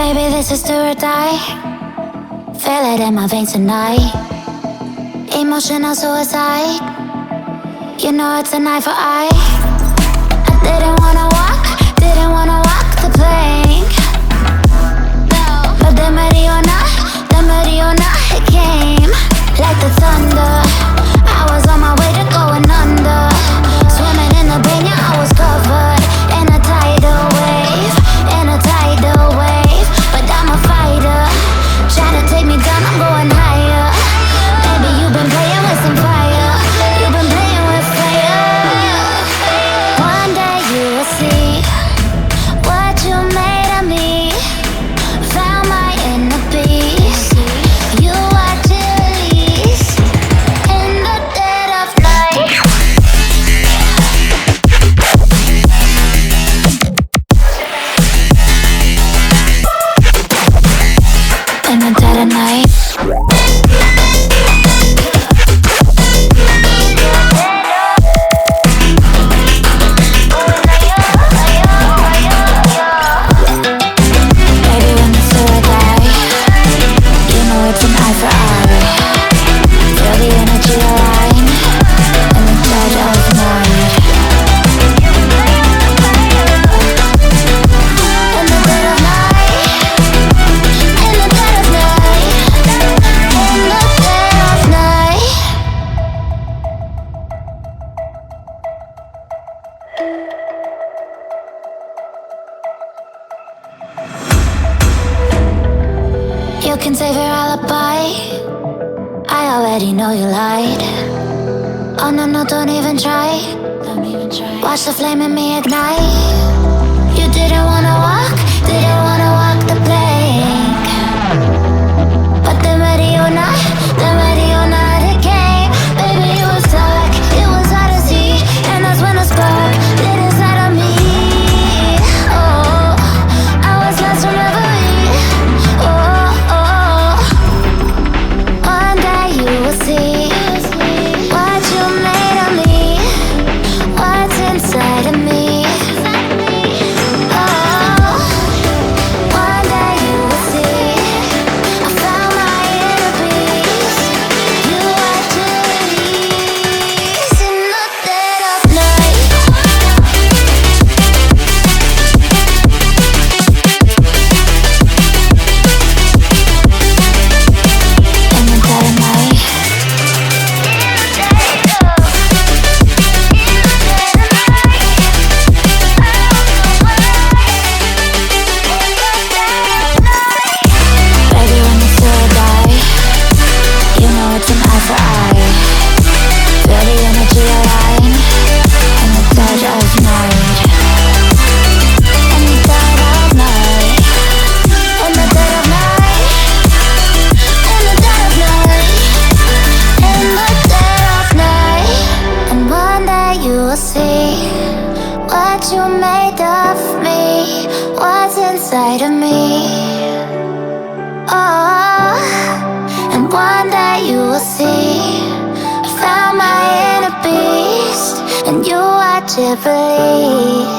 Baby, this is do or die. Feel it in my veins tonight. Emotional suicide. You know it's an eye for eye. I didn't wanna walk the plank. But the Mariona, it came like the thunder. I was on my way to going under. Swimming in the pain, yeah, I was covered in a tidal wave, But I'm a fighter. Try to take me down, I'm going higher. Baby, you've been playing with some fire. You've been playing with fire. One day you will see what you made of me. Found my inner peace. You watch it release in the dead of night. In the dead of night. Baby, when it's do or die, you know it's an eye for eye. Feel the energy align in the dead of night. In the dead of night. In the dead of night. In the dead of night. You can save your alibi. I already know you lied. Oh no, no, don't even try. Watch the flame in me ignite. You didn't wanna walk the plank. But the Mariona, it came. Baby, it was dark, it was hard to see. And that's when a spark lit inside of me. Oh, I was lost from reverie. Oh, one day you will see what you made of me, what's inside of me. Oh, one day you will see I found my inner peace. You watch it release in the dead of night. In the dead of night. Baby, when it's do or die, you know it's an eye for eye. Feel the energy align in the dead of night. In the dead of night. In the dead of night. In the dead of night. In the dead of night. And one day you will see what you made of me, what's inside of me. Oh, and one day you will see I found my inner beast, and you watch it release.